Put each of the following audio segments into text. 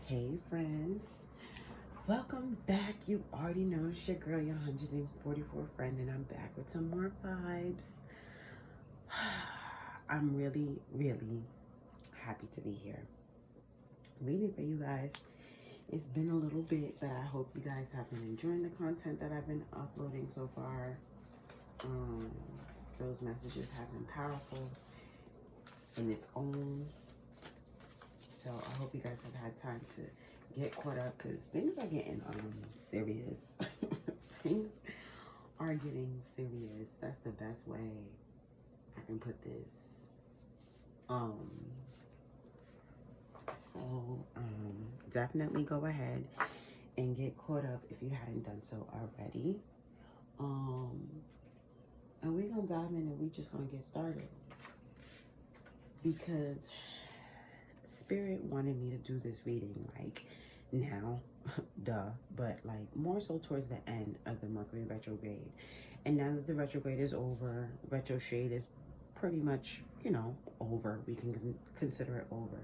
Hey friends, welcome back. You already know it's your girl, your 144 friend, and I'm back with some more vibes. I'm really, really happy to be here. Reading for you guys. It's been a little bit, but I hope you guys have been enjoying the content that I've been uploading so far. Those messages have been powerful in its own. So I hope you guys have had time to get caught up because things are getting serious. Things are getting serious. That's the best way I can put this. Definitely go ahead and get caught up if you hadn't done so already. And we're gonna dive in and we're just gonna get started because Spirit wanted me to do this reading like now, duh, but like more so towards the end of the Mercury retrograde. And now that the retrograde is over, retrograde is pretty much, over. We can consider it over.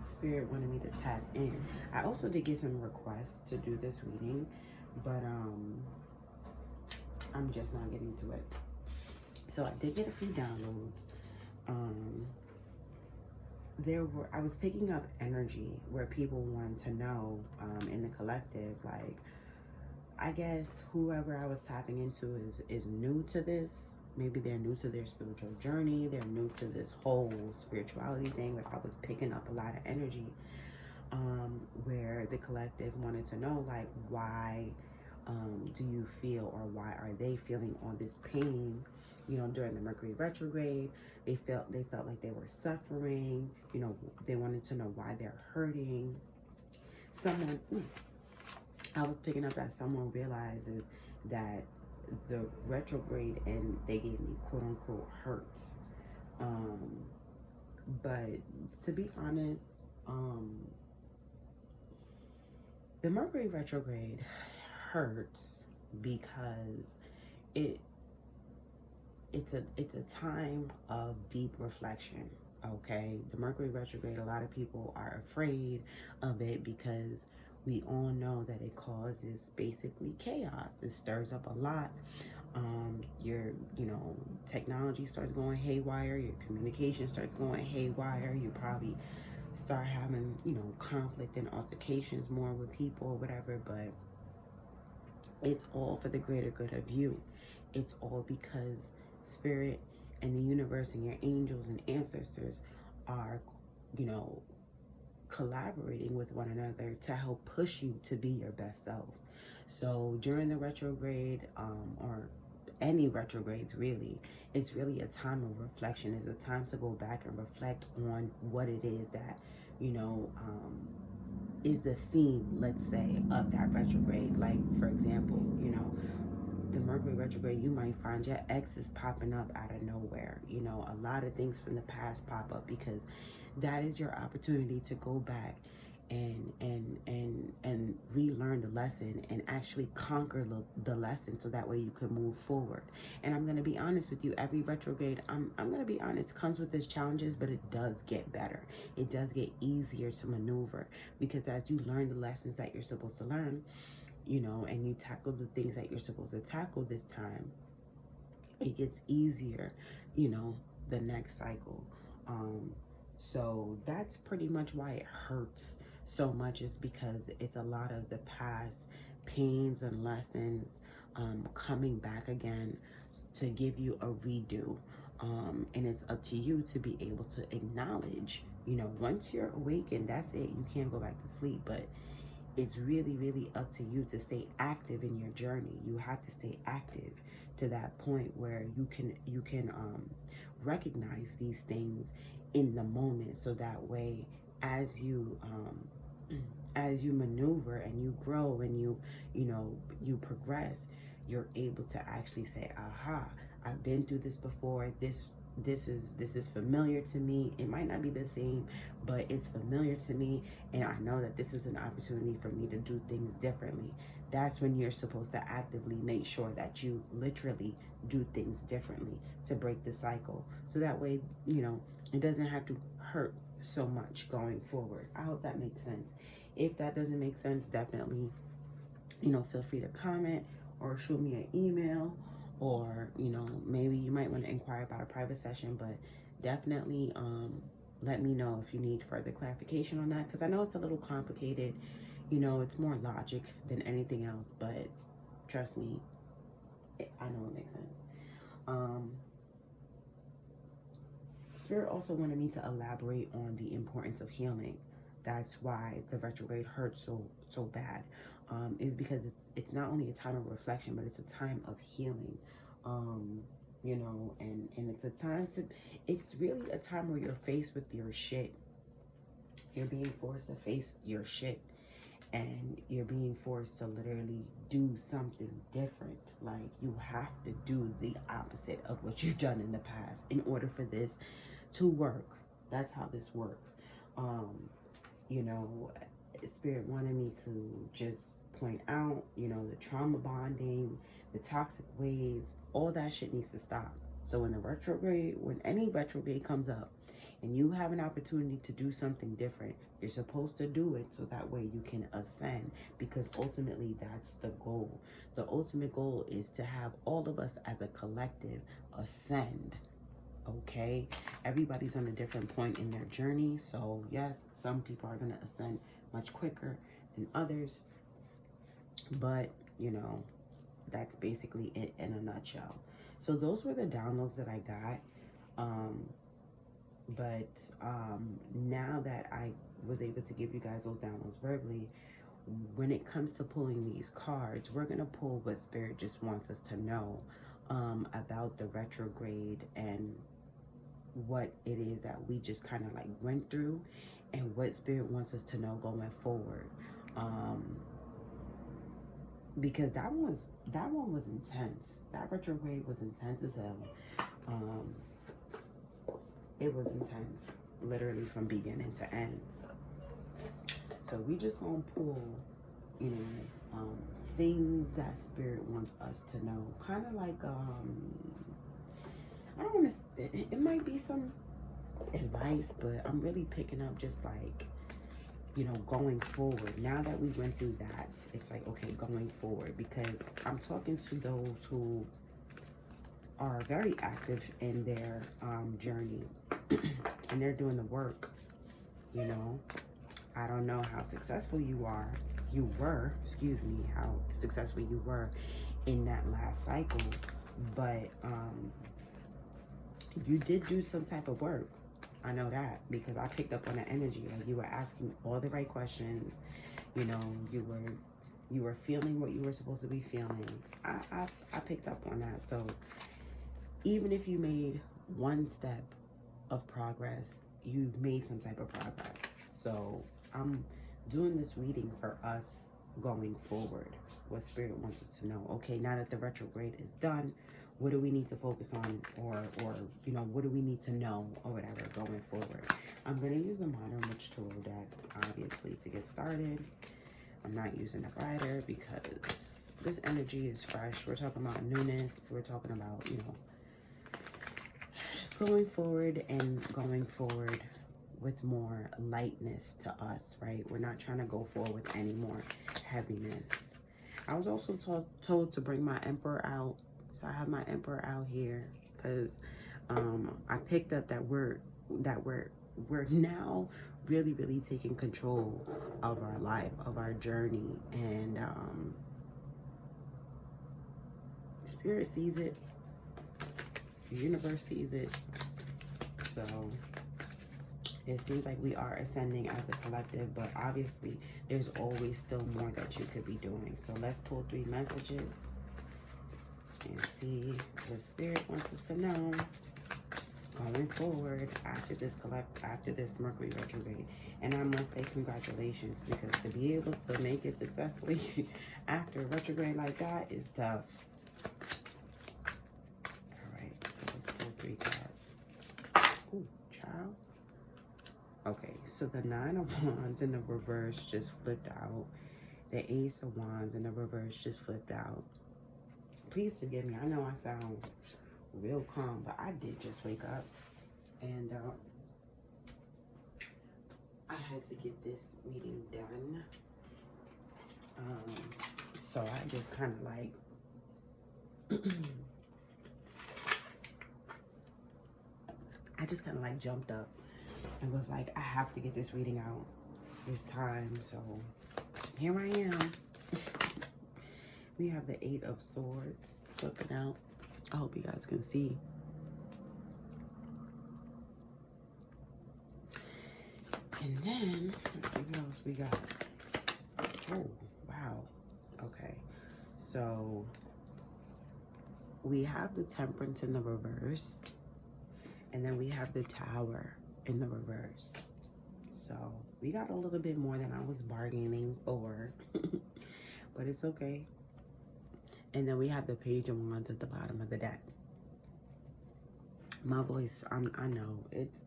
Spirit wanted me to tap in. I also did get some requests to do this reading, but I'm just not getting to it. So I did get a few downloads. I was picking up energy where people wanted to know in the collective, like, I guess whoever I was tapping into is new to this. Maybe they're new to their spiritual journey. They're new to this whole spirituality thing. Like I was picking up a lot of energy where the collective wanted to know, like, why do you feel, or why are they feeling all this pain? During the Mercury retrograde, they felt like they were suffering. They wanted to know why they're hurting. I was picking up that someone realizes that the retrograde and they gave me quote unquote hurts. But to be honest, the Mercury retrograde hurts because it's a time of deep reflection. Okay, the Mercury retrograde, a lot of people are afraid of it because we all know that it causes basically chaos. It stirs up a lot. Your technology starts going haywire. Your communication starts going haywire. You probably start having conflict and altercations more with people, whatever. But it's all for the greater good of you. It's all because Spirit and the universe and your angels and ancestors are, collaborating with one another to help push you to be your best self. So during the retrograde, or any retrogrades really, it's really a time of reflection. It's a time to go back and reflect on what it is that, is the theme, let's say, of that retrograde. Like, for example, the Mercury retrograde, you might find your exes popping up out of nowhere. A lot of things from the past pop up because that is your opportunity to go back and relearn the lesson and actually conquer the lesson, so that way you can move forward. And I'm going to be honest with you, every retrograde, I'm going to be honest, comes with its challenges, but it does get better. It does get easier to maneuver because as you learn the lessons that you're supposed to learn, and you tackle the things that you're supposed to tackle this time, it gets easier, the next cycle. So that's pretty much why it hurts so much, is because it's a lot of the past pains and lessons coming back again to give you a redo. And it's up to you to be able to acknowledge, once you're awakened, that's it. You can't go back to sleep, but it's really, really up to you to stay active in your journey. You have to stay active to that point where you can recognize these things in the moment, so that way as you maneuver and you grow and you progress, you're able to actually say, aha, I've been through this before. This is familiar to me. It might not be the same, but it's familiar to me, and I know that this is an opportunity for me to do things differently. That's when you're supposed to actively make sure that you literally do things differently to break the cycle, so that way it doesn't have to hurt so much going forward. I hope that makes sense. If that doesn't make sense, definitely, feel free to comment or shoot me an email, or, maybe you might want to inquire about a private session, but definitely let me know if you need further clarification on that, because I know it's a little complicated. It's more logic than anything else, but trust me, I know it makes sense. Spirit also wanted me to elaborate on the importance of healing. That's why the retrograde hurts so bad. Is because it's not only a time of reflection, but it's a time of healing. And it's a time it's really a time where you're faced with your shit. You're being forced to face your shit, and you're being forced to literally do something different. Like, you have to do the opposite of what you've done in the past in order for this to work. That's how this works. Spirit wanted me to just point out, the trauma bonding, the toxic ways, all that shit needs to stop. So when any retrograde comes up and you have an opportunity to do something different, you're supposed to do it so that way you can ascend, because ultimately that's the goal. The ultimate goal is to have all of us as a collective ascend. Okay, everybody's on a different point in their journey. So yes, some people are going to ascend much quicker than others, but that's basically it in a nutshell. So those were the downloads that I got. Now that I was able to give you guys those downloads verbally, when it comes to pulling these cards, we're going to pull what Spirit just wants us to know about the retrograde, and what it is that we just kind of like went through, and what Spirit wants us to know going forward. Because that one was intense. That retrograde was intense as hell. It was intense, literally from beginning to end. So we just gonna pull, things that Spirit wants us to know. Kind of like, I don't want to, it might be some advice, but I'm really picking up just like, going forward. Now that we went through that, it's like, okay, going forward, because I'm talking to those who are very active in their journey and they're doing the work. I don't know how successful how successful you were in that last cycle, but you did do some type of work. I know that, because I picked up on the energy. Like, you were asking all the right questions. You were feeling what you were supposed to be feeling. I picked up on that. So even if you made one step of progress, you made some type of progress. So I'm doing this reading for us going forward. What Spirit wants us to know. Okay, now that the retrograde is done, what do we need to focus on, or what do we need to know, or whatever, going forward? I'm going to use the Modern Witch Tarot deck, obviously, to get started. I'm not using a rider because this energy is fresh. We're talking about newness. We're talking about, going forward with more lightness to us, right? We're not trying to go forward with any more heaviness. I was also told to bring my Emperor out. So I have my Emperor out here because I picked up that we're now really, really taking control of our life, of our journey, and Spirit sees it, the universe sees it. So it seems like we are ascending as a collective, but obviously there's always still more that you could be doing. So let's pull 3 messages and see what Spirit wants us to know going forward after this Mercury retrograde. And I must say congratulations, because to be able to make it successfully after a retrograde like that is tough. All right, so let's pull 3 cards. Ooh, child. Okay, so the 9 of Wands in the reverse just flipped out. The Ace of Wands in the reverse just flipped out. Please forgive me. I know I sound real calm, but I did just wake up. And I had to get this reading done. So I just kind of like I just kind of like jumped up and was like, I have to get this reading out. It's time. So here I am. We have the 8 of Swords flipping out. I hope you guys can see. And then, let's see what else we got. Oh, wow. Okay. So, we have the Temperance in the reverse. And then we have the Tower in the reverse. So, we got a little bit more than I was bargaining for. But it's okay. And then we have the Page of Wands at the bottom of the deck. My voice, I know, it's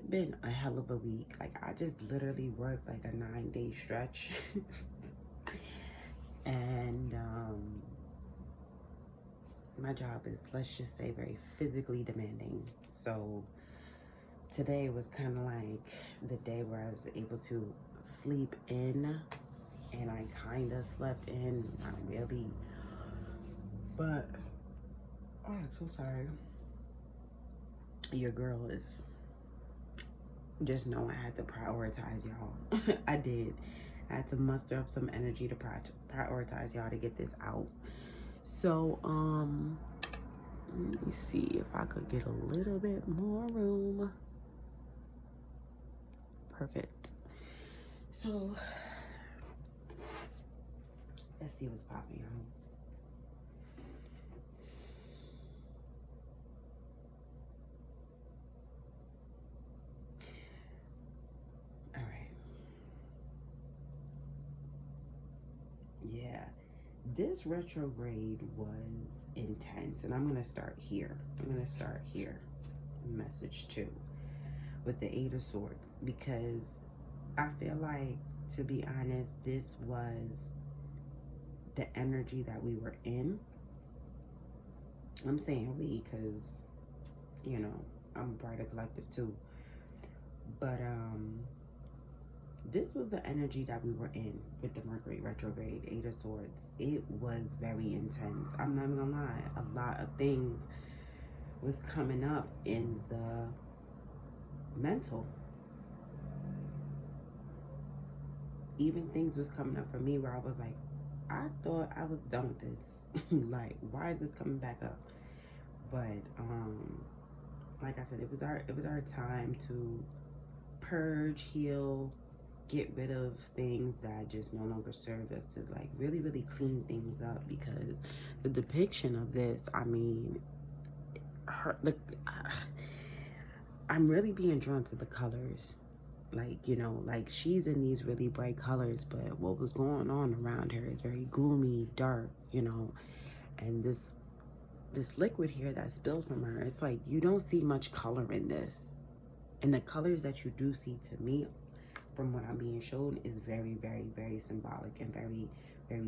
been a hell of a week. Like, I just literally worked like a 9-day stretch. And my job is, let's just say, very physically demanding. So today was kind of like the day where I was able to sleep in, and I kind of slept in, not really, but oh, I'm so sorry. Your girl is, just know I had to prioritize y'all. I did. I had to muster up some energy to prioritize y'all to get this out. So, let me see if I could get a little bit more room. Perfect. So, let's see what's popping out. Yeah, this retrograde was intense, and I'm going to start here. Message 2 with the 8 of Swords, because I feel like, to be honest, this was the energy that we were in. I'm saying we because, you know, I'm a part of collective too. But this was the energy that we were in with the Mercury retrograde, 8 of Swords. It was very intense. I'm not even gonna lie. A lot of things was coming up in the mental. Even things was coming up for me where I was like, I thought I was done with this. Like, why is this coming back up? But like I said, it was our time to purge, heal, get rid of things that just no longer serve us, to like really clean things up. Because the depiction of this, I mean, I'm really being drawn to the colors. Like, you know, like she's in these really bright colors, but what was going on around her is very gloomy, dark, you know. And this liquid here that spilled from her, it's like you don't see much color in this. And the colors that you do see, to me, from what I'm being shown, is very symbolic and very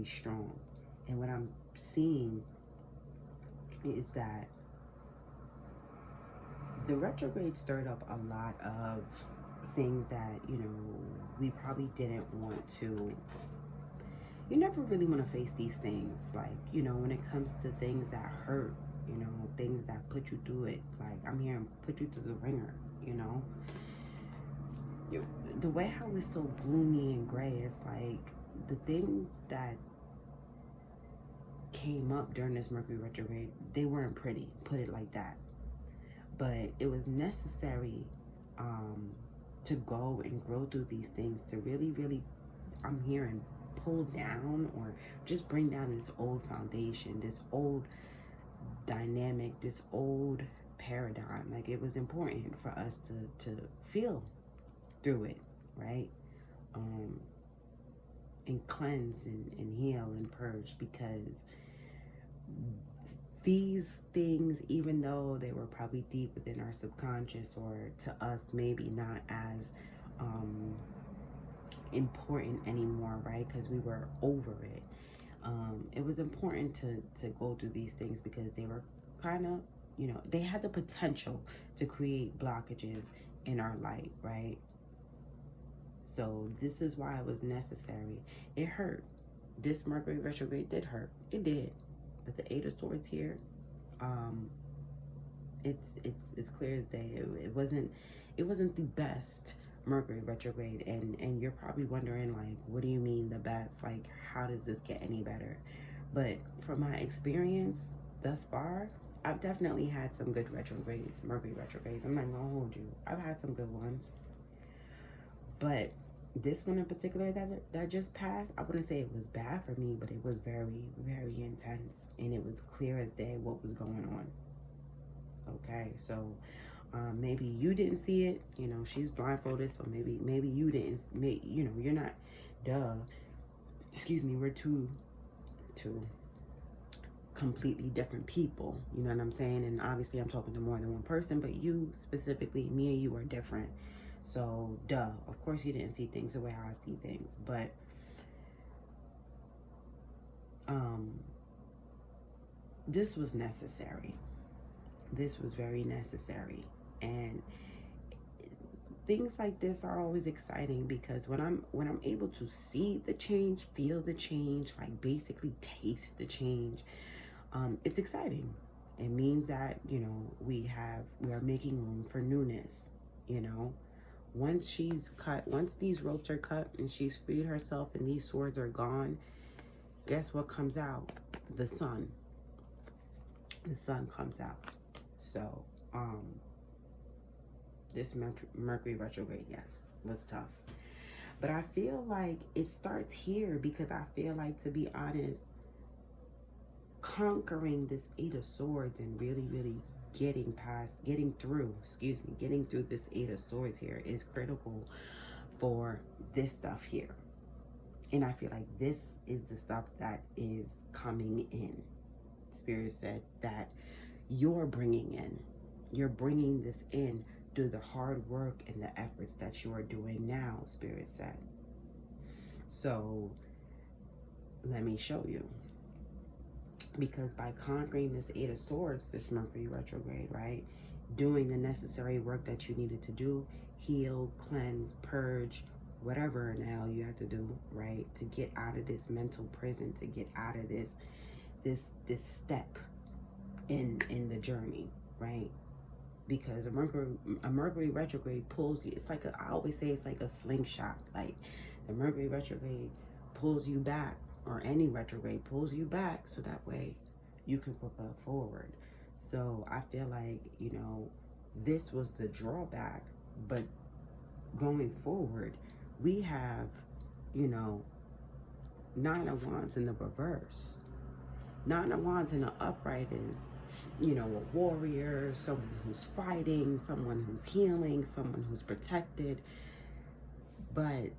strong. And what I'm seeing is that the retrograde stirred up a lot of things that, you know, we probably didn't want to. You never really want to face these things. Like, you know, when it comes to things that hurt, you know, things that put you through it. Like, I'm here and put you through the ringer, you know. The way how it's so gloomy and gray, it's like the things that came up during this Mercury retrograde, they weren't pretty, put it like that. But it was necessary to go and grow through these things, to really, I'm hearing, pull down or just bring down this old foundation, this old dynamic, this old paradigm. Like, it was important for us to feel through it, right? And cleanse and heal and purge, because these things, even though they were probably deep within our subconscious, or to us maybe not as important anymore, right? Because we were over it. It was important to go through these things, because they were kind of, you know, they had the potential to create blockages in our light, right? So this is why it was necessary. It hurt. This Mercury retrograde did hurt. It did. But the Eight of Swords here, it's clear as day. It wasn't the best Mercury retrograde, and you're probably wondering, like, what do you mean the best? Like, how does this get any better? But from my experience thus far, I've definitely had some good retrogrades, Mercury retrogrades. I'm not gonna hold you. I've had some good ones. But this one in particular that just passed, I wouldn't say it was bad for me, but it was very, very intense. And it was clear as day what was going on. Okay, so maybe you didn't see it. You know, she's blindfolded, so maybe you didn't. You know, you're not. Excuse me. We're two completely different people. You know what I'm saying? And obviously, I'm talking to more than one person, but you specifically, me and you are different. So, of course, you didn't see things the way I see things, but this was necessary. This was very necessary. And things like this are always exciting, because when I'm able to see the change, feel the change, like basically taste the change, it's exciting. It means that, you know, we are making room for newness. You know, once these ropes are cut and she's freed herself and these swords are gone, guess what comes out? The sun. The sun comes out. So, this Mercury retrograde, yes, was tough. But I feel like it starts here, because I feel like, to be honest, conquering this Eight of Swords and really, really getting through this Eight of Swords here is critical for this stuff here. And I feel like this is the stuff that is coming in. Spirit said that you're bringing this in through the hard work and the efforts that you are doing now, Spirit said. So let me show you. Because by conquering this Eight of Swords, this Mercury retrograde, right, doing the necessary work that you needed to do, heal, cleanse, purge, whatever in the hell you have to do, right, to get out of this mental prison, to get out of this step in the journey, right? Because a Mercury retrograde pulls you. It's like I always say, it's like a slingshot. Like, the Mercury retrograde pulls you back, or any retrograde pulls you back, so that way you can propel forward. So I feel like, you know, this was the drawback, but going forward, we have, you know, Nine of Wands in the reverse. Nine of Wands in the upright is, you know, a warrior, someone who's fighting, someone who's healing, someone who's protected. But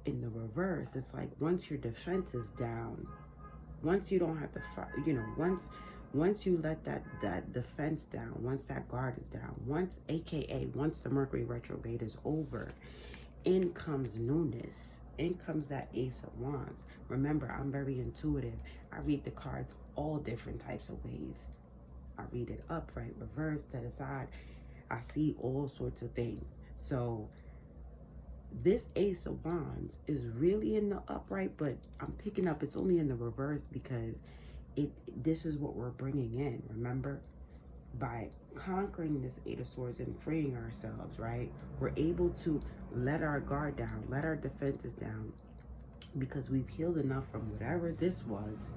in the reverse, it's like, once your defense is down, once you don't have to fight, you know, once you let that defense down, once that guard is down, once the Mercury retrograde is over, in comes newness. In comes that Ace of Wands. Remember, I'm very intuitive. I read the cards all different types of ways. I read it upright, reverse, to the side. I see all sorts of things. So this Ace of Wands is really in the upright, but I'm picking up it's only in the reverse, because this is what we're bringing in. Remember, by conquering this Eight of Swords and freeing ourselves, right, we're able to let our guard down, let our defenses down, because we've healed enough from whatever this was,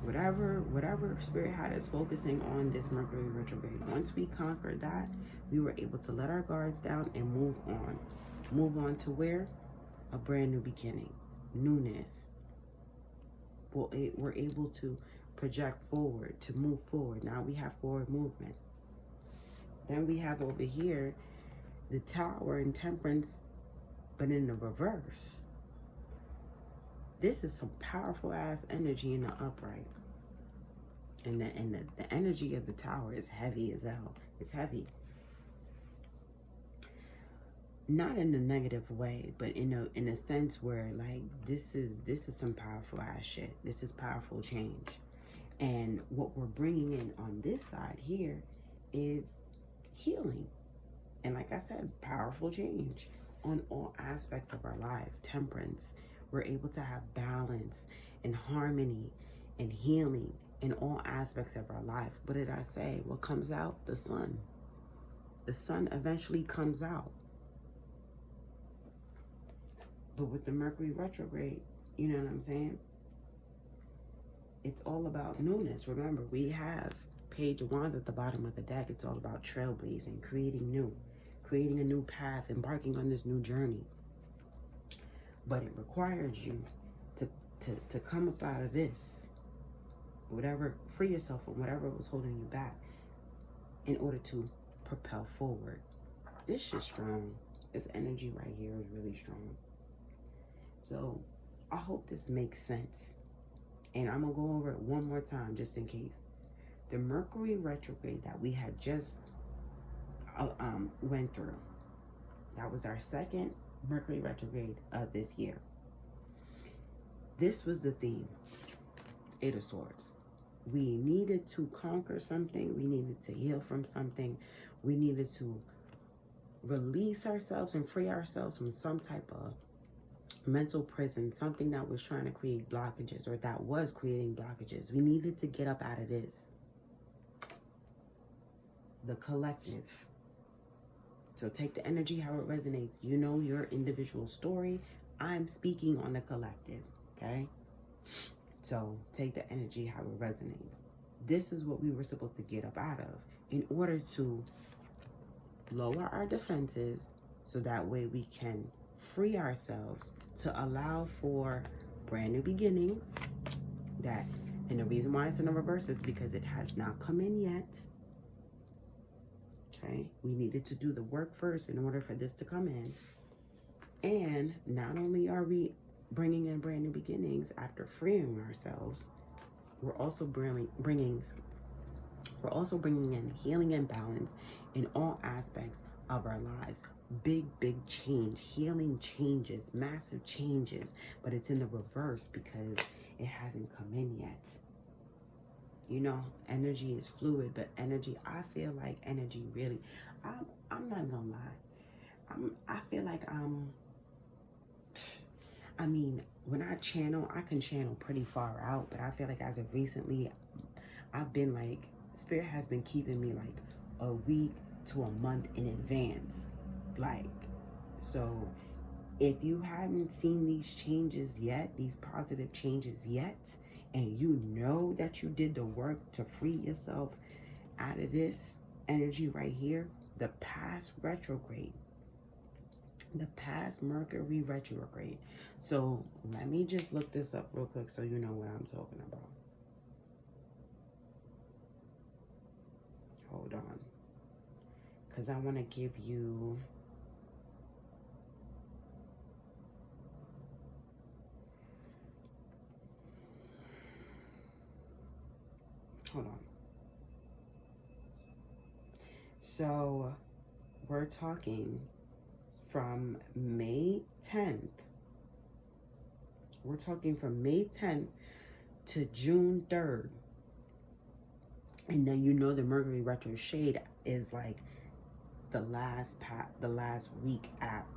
whatever Spirit had us focusing on this Mercury retrograde. Once we conquered that, we were able to let our guards down and move on to where? A brand new beginning, newness. We're able to project forward, to move forward. Now we have forward movement. Then we have over here the Tower and Temperance, but in the reverse. This is some powerful ass energy in the upright. And the energy of the Tower is heavy as hell. It's heavy. Not in a negative way, but in a sense where, like, this is some powerful ass shit. This is powerful change. And what we're bringing in on this side here is healing And like I said, powerful change on all aspects of our life. Temperance. We're able to have balance and harmony and healing in all aspects of our life. What did I say? What comes out? The sun. The sun eventually comes out. But with the Mercury retrograde, you know what I'm saying? It's all about newness. Remember, we have Page of Wands at the bottom of the deck. It's all about trailblazing, creating a new path, embarking on this new journey. But it requires you to come up out of this, whatever, free yourself from whatever was holding you back in order to propel forward. This shit's strong. This energy right here is really strong. So I hope this makes sense. And I'm going to go over it one more time just in case. The Mercury retrograde that we had just went through, that was our second Mercury retrograde of this year. This was the theme, Eight of Swords. We needed to conquer something. We needed to heal from something. We needed to release ourselves and free ourselves from some type of mental prison, something that was trying to create blockages or that was creating blockages. We needed to get up out of this. The collective. So take the energy how it resonates. You know your individual story. I'm speaking on the collective, okay? So take the energy how it resonates. This is what we were supposed to get up out of in order to lower our defenses so that way we can free ourselves to allow for brand new beginnings. That, and the reason why it's in the reverse is because it has not come in yet. Okay, we needed to do the work first in order for this to come in. And not only are we bringing in brand new beginnings after freeing ourselves, we're also bringing in healing and balance in all aspects of our lives. Big change, healing changes, massive changes, but it's in the reverse because it hasn't come in yet. You know, energy is fluid, but energy, I feel like energy really, I'm not gonna lie. I feel like I mean, when I channel, I can channel pretty far out, but I feel like as of recently, I've been like, Spirit has been keeping me like a week to a month in advance. Like, so if you hadn't seen these changes yet, these positive changes yet, and you know that you did the work to free yourself out of this energy right here, the past retrograde, the past Mercury retrograde. So let me just look this up real quick so you know what I'm talking about. Hold on. Because I want to give you... Hold on. So we're talking from May 10th. We're talking from May 10th to June 3rd. And then you know the Mercury retrograde is like the last week after,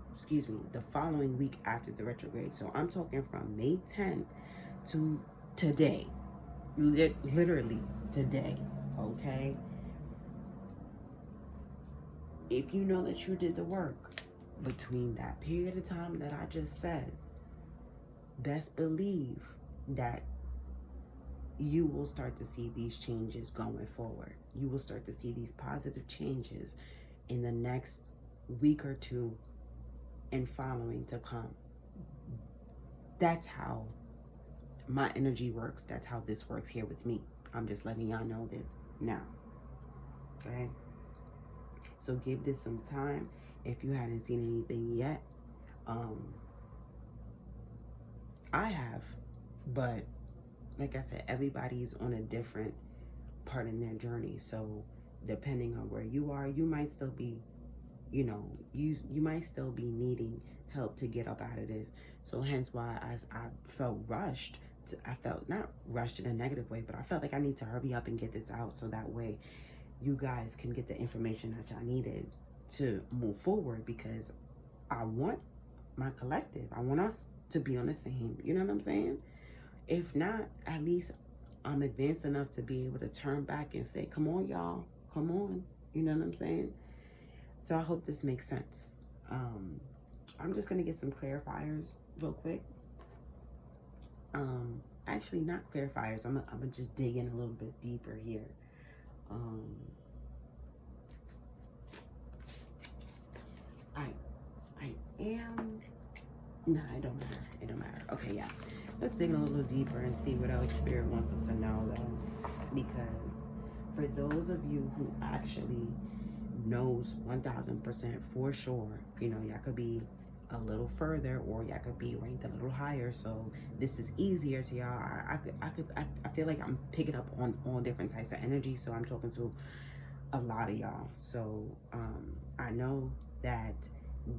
the following week after the retrograde. So I'm talking from May 10th to today. Literally today, okay? If you know that you did the work between that period of time that I just said, best believe that you will start to see these changes going forward. You will start to see these positive changes in the next week or two and following to come. That's how my energy works. That's how this works here with me. I'm just letting y'all know this now. Okay? So give this some time if you hadn't seen anything yet. I have, but like I said, everybody's on a different part in their journey. So depending on where you are, you might still be, you know, you might still be needing help to get up out of this. So hence why I felt rushed. I felt not rushed in a negative way, but I felt like I need to hurry up and get this out so that way you guys can get the information that y'all needed to move forward, because I want my collective, I want us to be on the same, you know what I'm saying? If not, at least I'm advanced enough to be able to turn back and say, come on, y'all, come on. You know what I'm saying? So I hope this makes sense. I'm just going to get some clarifiers real quick. Actually, not clarifiers. I'm gonna just dig in a little bit deeper here. I am... Nah, it don't matter. It don't matter. Okay, yeah. Let's dig in a little deeper and see what else Spirit wants us to know, though. Because for those of you who actually knows 1000% for sure, you know, y'all could be a little further or y'all could be ranked a little higher, so this is easier to y'all. I feel like I'm picking up on all different types of energy, so I'm talking to a lot of y'all. So I know that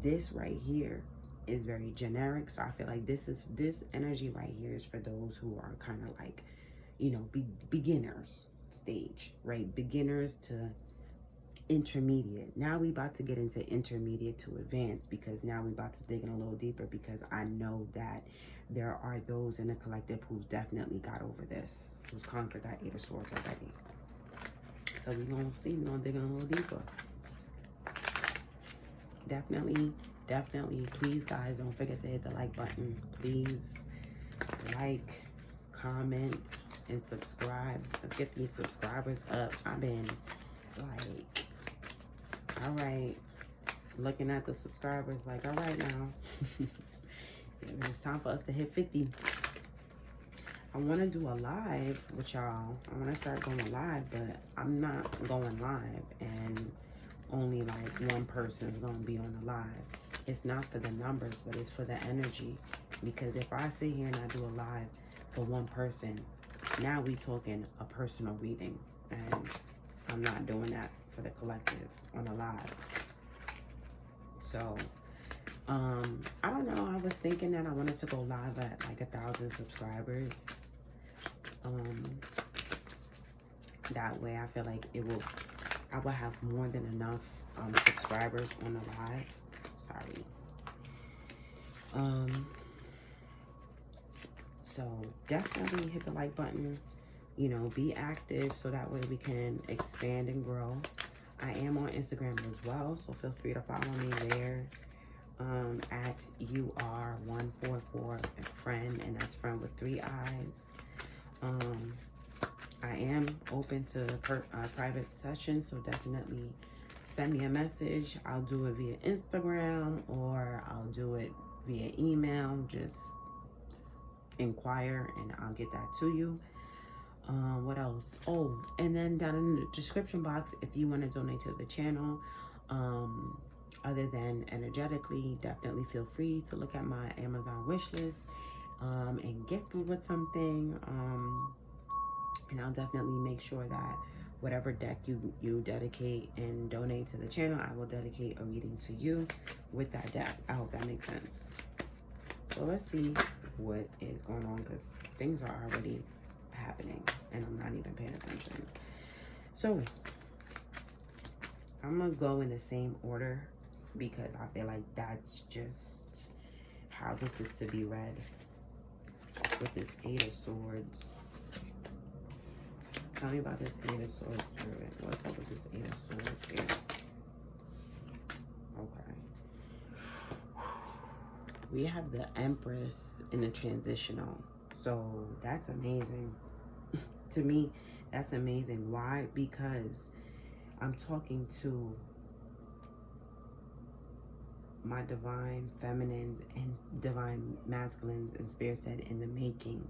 this right here is very generic, so I feel like this energy right here is for those who are kind of like, you know, beginners stage, right? Beginners to intermediate. Now we about to get into intermediate to advanced, because now we about to dig in a little deeper, because I know that there are those in the collective who's definitely got over this, who's conquered that 8 of Swords already. So we're gonna see, we're gonna dig in a little deeper. Definitely, please guys, don't forget to hit the like button. Please like, comment, and subscribe. Let's get these subscribers up. I've been like, all right, looking at the subscribers like, all right now. It's time for us to hit 50. I want to do a live with y'all. I want to start going live, but I'm not going live and only like one person's going to be on the live. It's not for the numbers, but it's for the energy. Because if I sit here and I do a live for one person, now we talking a personal reading. And I'm not doing that for the collective on a live. So, I don't know. I was thinking that I wanted to go live at like 1,000 subscribers. That way I feel like I will have more than enough subscribers on the live. Sorry. So definitely hit the like button. You know, be active so that way we can expand and grow. I am on Instagram as well, so feel free to follow me there. At UR144 friend, and that's friend with 3 eyes. I am open to private sessions, so definitely send me a message. I'll do it via Instagram or I'll do it via email. Just inquire and I'll get that to you. What else? Oh, and then down in the description box, if you want to donate to the channel, other than energetically, definitely feel free to look at my Amazon wish list and gift me with something. And I'll definitely make sure that whatever deck you dedicate and donate to the channel, I will dedicate a reading to you with that deck. I hope that makes sense. So let's see what is going on, because things are already happening and I'm not even paying attention. So I'm gonna go in the same order because I feel like that's just how this is to be read. With this 8 of Swords, tell me about this 8 of Swords spirit. What's up with this 8 of Swords here? Okay. We have the Empress in the transitional. So that's amazing. To me, that's amazing. Why? Because I'm talking to my divine feminines and divine masculines and spirits that in the making.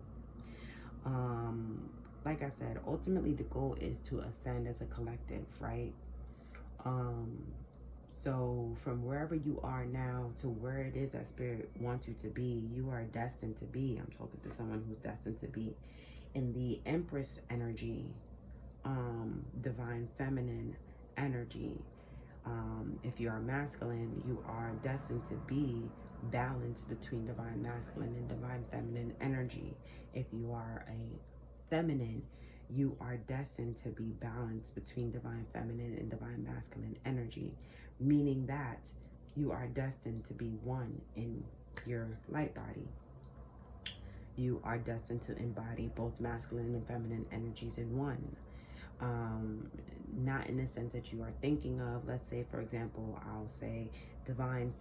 Like I said, ultimately the goal is to ascend as a collective, right? So from wherever you are now to where it is that spirit wants you to be, you are destined to be. I'm talking to someone who's destined to be in the Empress energy, divine feminine energy. If you are masculine, you are destined to be balanced between divine masculine and divine feminine energy. If you are a feminine, you are destined to be balanced between divine feminine and divine masculine energy. meaning that you are destined to be one in your light body. You are destined to embody both masculine and feminine energies in one. Not in the sense that you are thinking of. Let's say, for example, I'll say divine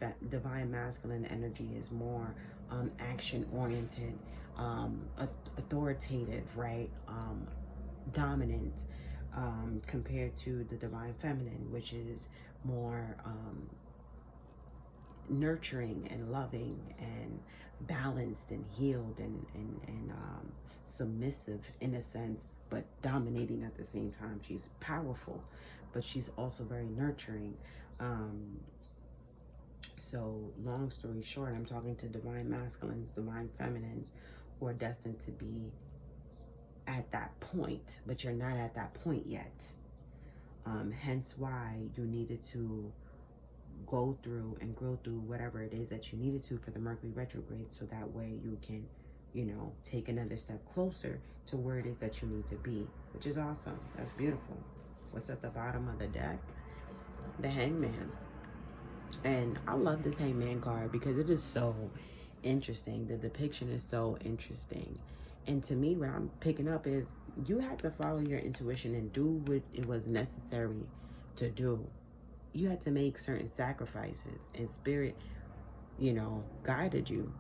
masculine energy is more action oriented, authoritative, right? Dominant, compared to the divine feminine, which is more nurturing and loving and balanced and healed and submissive in a sense, but dominating at the same time. She's powerful, but she's also very nurturing. So long story short, I'm talking to divine masculines, divine feminines, who are destined to be at that point, but you're not at that point yet. Hence why you needed to go through and grow through whatever it is that you needed to for the Mercury retrograde, so that way you can, you know, take another step closer to where it is that you need to be, which is awesome. That's beautiful. What's at the bottom of the deck? The Hangman. And I love this Hangman card because it is so interesting. The depiction is so interesting. And to me, what I'm picking up is you had to follow your intuition and do what it was necessary to do. You had to make certain sacrifices, and Spirit, you know, guided you.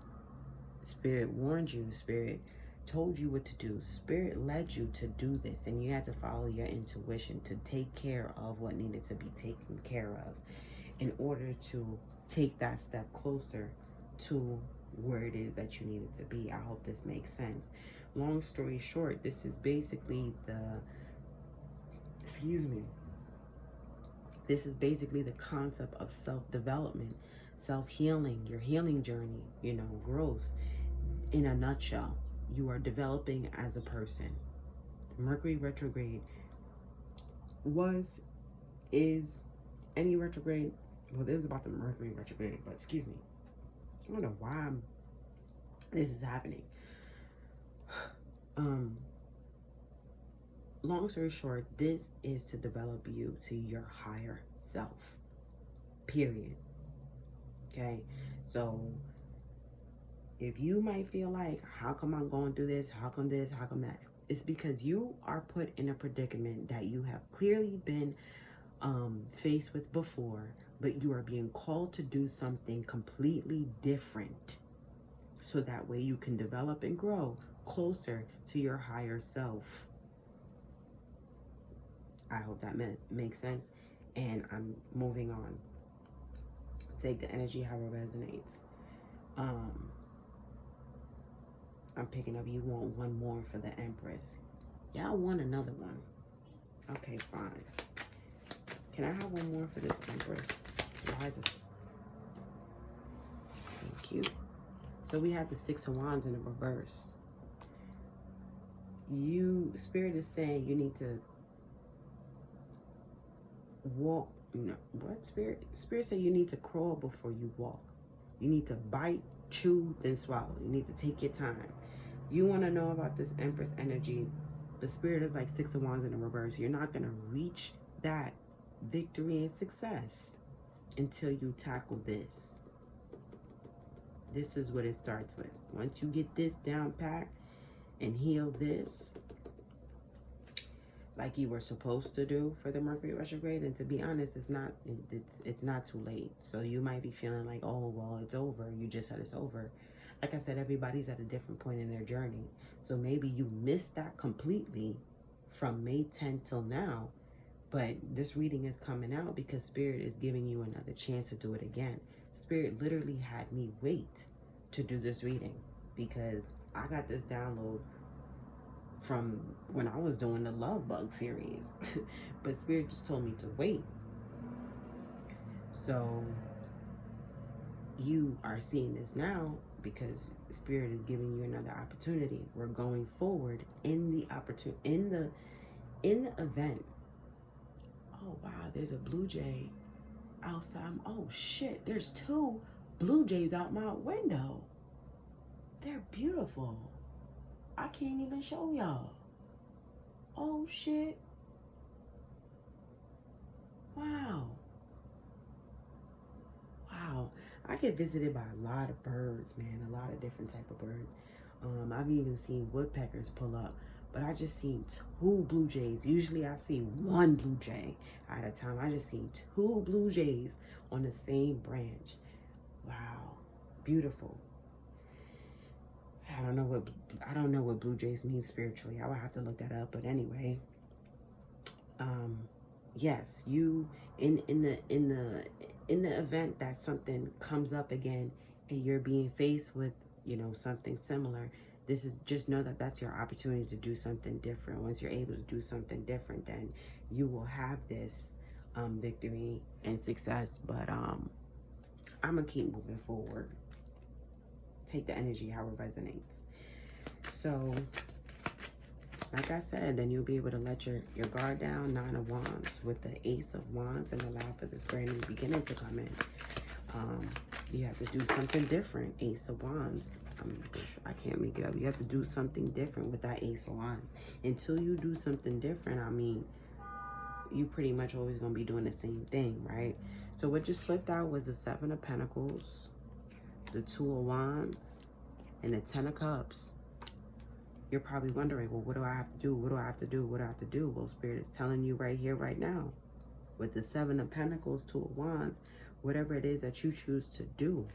Spirit warned you. Spirit told you what to do. Spirit led you to do this, and you had to follow your intuition to take care of what needed to be taken care of in order to take that step closer to where it is that you needed to be. I hope this makes sense. Long story short, this is basically this is basically the concept of self-development, self-healing, your healing journey, you know, growth. In a nutshell, you are developing as a person. Mercury retrograde is any retrograde. Well, this is about the Mercury retrograde, but excuse me. I don't know why this is happening. Long story short, this is to develop you to your higher self. Period. Okay? So, if you might feel like, how come I'm going through this? How come this? How come that? It's because you are put in a predicament that you have clearly been faced with before, but you are being called to do something completely different, so that way you can develop and grow closer to your higher self. I hope that makes sense. And I'm moving on. Take the energy how it resonates. I'm picking up, you want one more for the Empress. Y'all want another one. Okay, fine. Can I have one more for this Empress? Why is this? Thank you. So we have the Six of Wands in the reverse. Spirit is saying you need to walk. No, what Spirit? Spirit said you need to crawl before you walk. You need to bite, chew, then swallow. You need to take your time. You want to know about this Empress energy. The Spirit is like Six of Wands in the reverse. You're not going to reach that victory and success until you tackle this. This is what it starts with. Once you get this down packed and heal this like you were supposed to do for the Mercury retrograde, and to be honest, it's not too late. So you might be feeling like, oh well, it's over. You just said it's over. Like I said, everybody's at a different point in their journey. So maybe you missed that completely from May 10th till now, but this reading is coming out because Spirit is giving you another chance to do it again. Spirit literally had me wait to do this reading because I got this download from when I was doing the Love Bug series. But Spirit just told me to wait. So you are seeing this now because Spirit is giving you another opportunity. We're going forward in the event. Oh wow, there's a blue jay outside. Oh shit, there's two blue jays out my window. They're beautiful. I can't even show y'all. Oh shit. Wow. Wow, I get visited by a lot of birds, man, a lot of different type of birds. I've even seen woodpeckers pull up, but I just seen two blue jays. Usually I see one blue jay at a time. I just seen two blue jays on the same branch. Wow, beautiful. I don't know what blue jays mean spiritually. I would have to look that up. But anyway, yes, you in the event that something comes up again and you're being faced with, you know, something similar, this is, just know that that's your opportunity to do something different. Once you're able to do something different, then you will have this victory and success. But I'm gonna keep moving forward. Take the energy how it resonates. So like I said, then you'll be able to let your guard down. 9 of Wands with the Ace of Wands, and allow for this brand new beginning to come in. You have to do something different. Ace of Wands. I can't make it up. You have to do something different with that Ace of Wands. Until you do something different, I mean, you pretty much always going to be doing the same thing, right? So what just flipped out was the 7 of Pentacles, the 2 of Wands, and the 10 of Cups. You're probably wondering, well, what do I have to do? What do I have to do? What do I have to do? Well, Spirit is telling you right here, right now, with the 7 of Pentacles, 2 of Wands, whatever it is that you choose to do,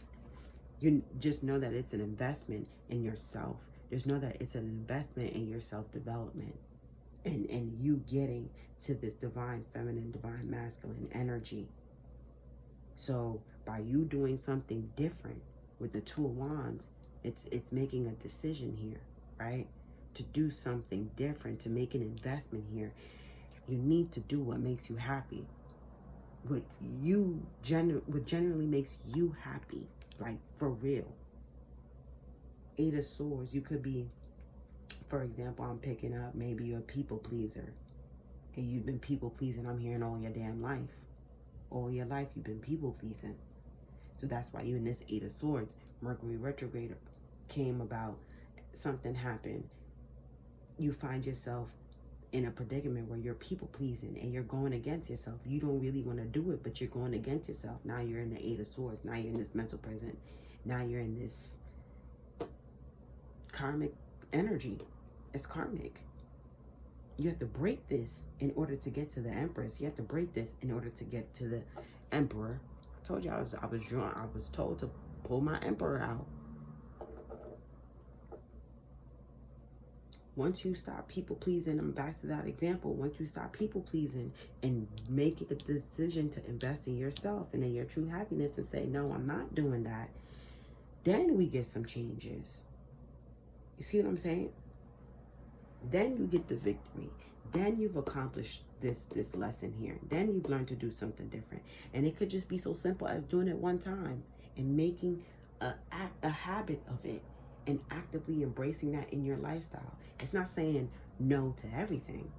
you just know that it's an investment in yourself. Just know that it's an investment in your self-development and you getting to this divine feminine, divine masculine energy. So by you doing something different with the 2 of Wands, it's making a decision here, right? To do something different, to make an investment here. You need to do what makes you happy. What generally makes you happy, like for real. 8 of Swords, you could be, for example, I'm picking up, maybe you're a people pleaser. And you've been people pleasing, I'm hearing, all your damn life. All your life you've been people pleasing. So that's why you in this 8 of Swords, Mercury retrograde came about, something happened. You find yourself in a predicament where you're people pleasing and you're going against yourself. You don't really want to do it, but you're going against yourself. Now you're in the 8 of Swords. Now you're in this mental prison. Now you're in this karmic energy. It's karmic. You have to break this in order to get to the Empress. You have to break this in order to get to the Emperor. I told you I was told to pull my Emperor out. Once you stop people pleasing, I'm back to that example. Once you stop people pleasing and making a decision to invest in yourself and in your true happiness and say, no, I'm not doing that, then we get some changes. You see what I'm saying? Then you get the victory. Then you've accomplished this lesson here. Then you've learned to do something different. And it could just be so simple as doing it one time and making a habit of it and actively embracing that in your lifestyle. It's not saying no to everything.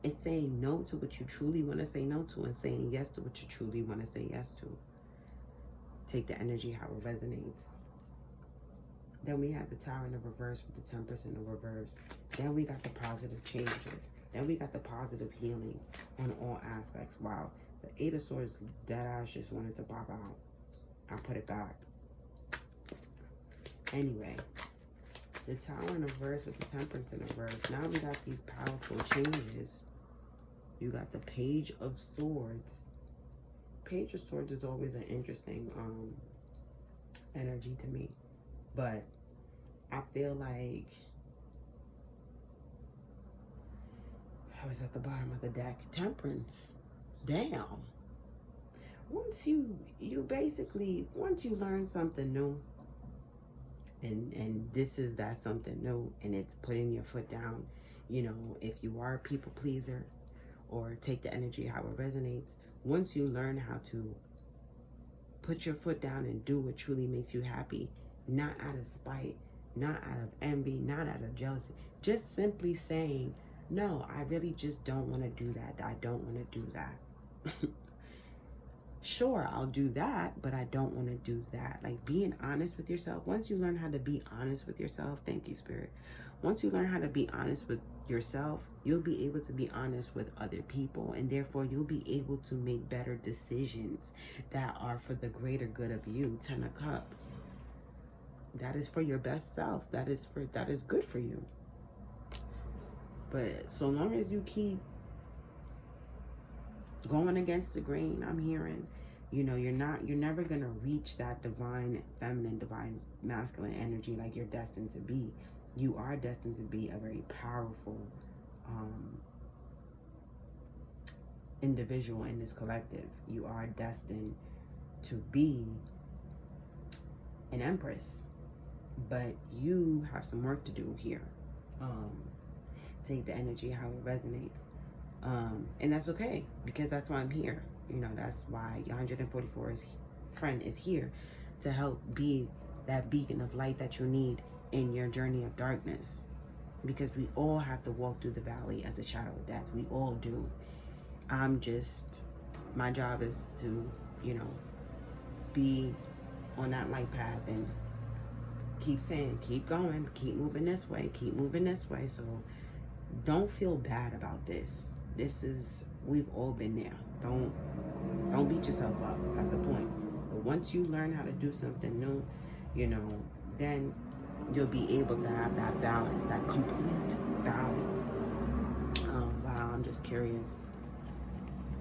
It's saying no to what you truly want to say no to and saying yes to what you truly want to say yes to. Take the energy how it resonates. Then we have the Tower in the reverse with the Temperance in the reverse. Then we got the positive changes. Then we got the positive healing on all aspects. Wow. The 8 of Swords, dead eyes just wanted to pop out. I'll put it back. Anyway, the Tower in the reverse with the Temperance in the reverse. Now we got these powerful changes. You got the Page of Swords. Page of Swords is always an interesting energy to me. But I feel like I was at the bottom of the deck. Temperance. Damn. Once you learn something new, and this is that something new, and it's putting your foot down, you know, if you are a people pleaser, or take the energy how it resonates, once you learn how to put your foot down and do what truly makes you happy, not out of spite, not out of envy, not out of jealousy, just simply saying, no, I really just don't want to do that. I don't want to do that. Sure, I'll do that, but I don't want to do that. Like being honest with yourself. Once you learn how to be honest with yourself, thank you, Spirit. Once you learn how to be honest with yourself, you'll be able to be honest with other people, and therefore you'll be able to make better decisions that are for the greater good of you. 10 of Cups. That is for your best self. That is good for you. But so long as you keep going against the grain, I'm hearing, you're never gonna reach that divine feminine, divine masculine energy like you're destined to be. You are destined to be a very powerful individual in this collective. You are destined to be an empress, but you have some work to do here. Take the energy how it resonates. And that's okay, because that's why I'm here. That's why your 144 friend is here, to help be that beacon of light that you need in your journey of darkness. Because we all have to walk through the valley of the shadow of death. We all do. My job is to, be on that light path and keep saying, keep going, keep moving this way, keep moving this way. So don't feel bad about this. We've all been there. Don't beat yourself up. That's the point. But once you learn how to do something new, then you'll be able to have that balance, that complete balance. Wow, I'm just curious.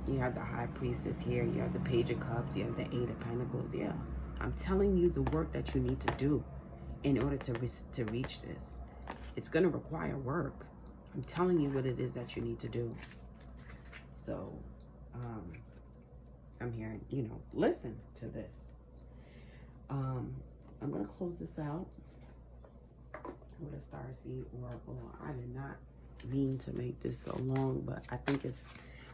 You have the High Priestess here. You have the Page of Cups. You have the Eight of Pentacles. Yeah, I'm telling you the work that you need to do in order to reach this. It's going to require work. I'm telling you what it is that you need to do. So, I'm hearing, listen to this. I'm going to close this out with a Starseed Oracle. I did not mean to make this so long, but I think it's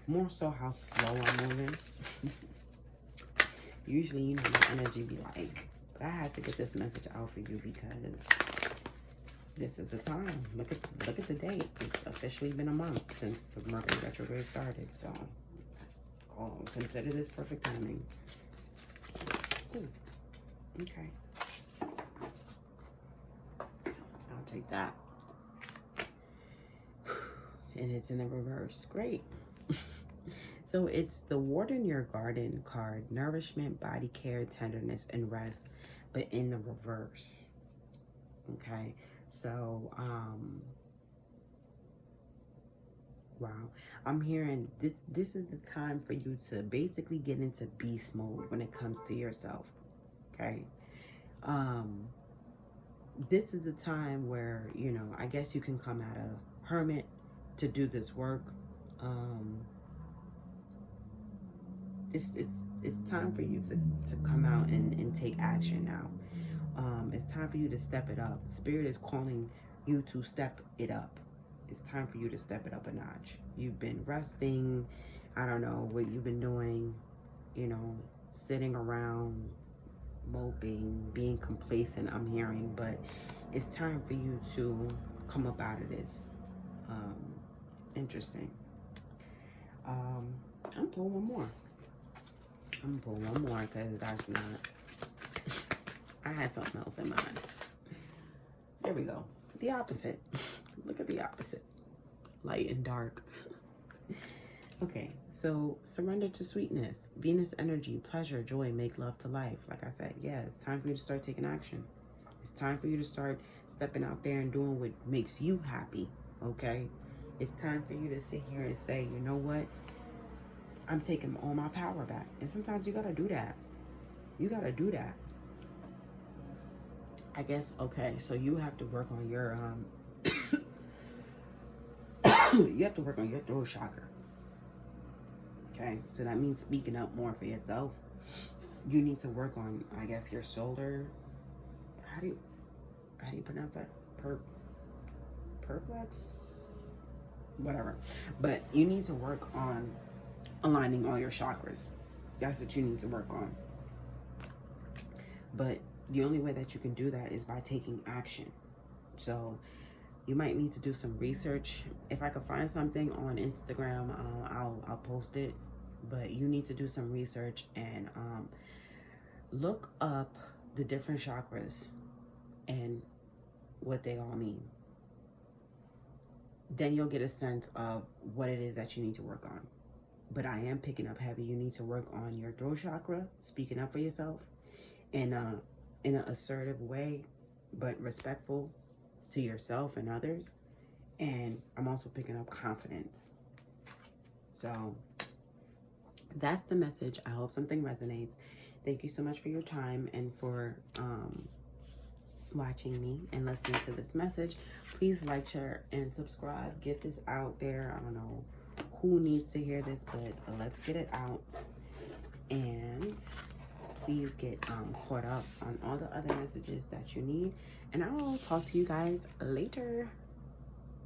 more so how slow I'm moving. Usually, my energy be like, but I had to get this message out for you because this is the time. Look at the date. It's officially been a month since the Mercury retrograde started. So, consider this perfect timing. Ooh, okay. I'll take that. And it's in the reverse. Great. So it's the Warden Your Garden card. Nourishment, body care, tenderness, and rest. But in the reverse. Okay. So, wow. I'm hearing this is the time for you to basically get into beast mode when it comes to yourself. Okay. This is the time where, I guess you can come out a hermit to do this work. It's time for you to come out and take action now. It's time for you to step it up. Spirit is calling you to step it up. It's time for you to step it up a notch. You've been resting. I don't know what you've been doing, sitting around, moping, being complacent, I'm hearing. But it's time for you to come up out of this. Interesting. I'm pulling one more. Because that's not... I had something else in mind. There we go. The opposite. Look at the opposite. Light and dark. Okay, so surrender to sweetness. Venus energy, pleasure, joy, make love to life. Like I said, yeah, it's time for you to start taking action. It's time for you to start stepping out there and doing what makes you happy, okay? It's time for you to sit here and say, you know what? I'm taking all my power back. And sometimes you gotta do that. You gotta do that. I guess, okay, so you have to work on your, you have to work on your throat chakra. Okay, so that means speaking up more for yourself. You need to work on, I guess, your shoulder. How do you pronounce that? Perplex? Whatever. But you need to work on aligning all your chakras. That's what you need to work on. But the only way that you can do that is by taking action. So you might need to do some research. If I could find something on Instagram, I'll post it. but you need to do some research and look up the different chakras and what they all mean. Then you'll get a sense of what it is that you need to work on. But I am picking up heavy. You need to work on your throat chakra, speaking up for yourself in an assertive way, but respectful to yourself and others. And I'm also picking up confidence. So that's the message. I hope something resonates. Thank you so much for your time and for watching me and listening to this message. Please like, share, and subscribe. Get this out there. I don't know who needs to hear this, but let's get it out. And please get caught up on all the other messages that you need. And I will talk to you guys later.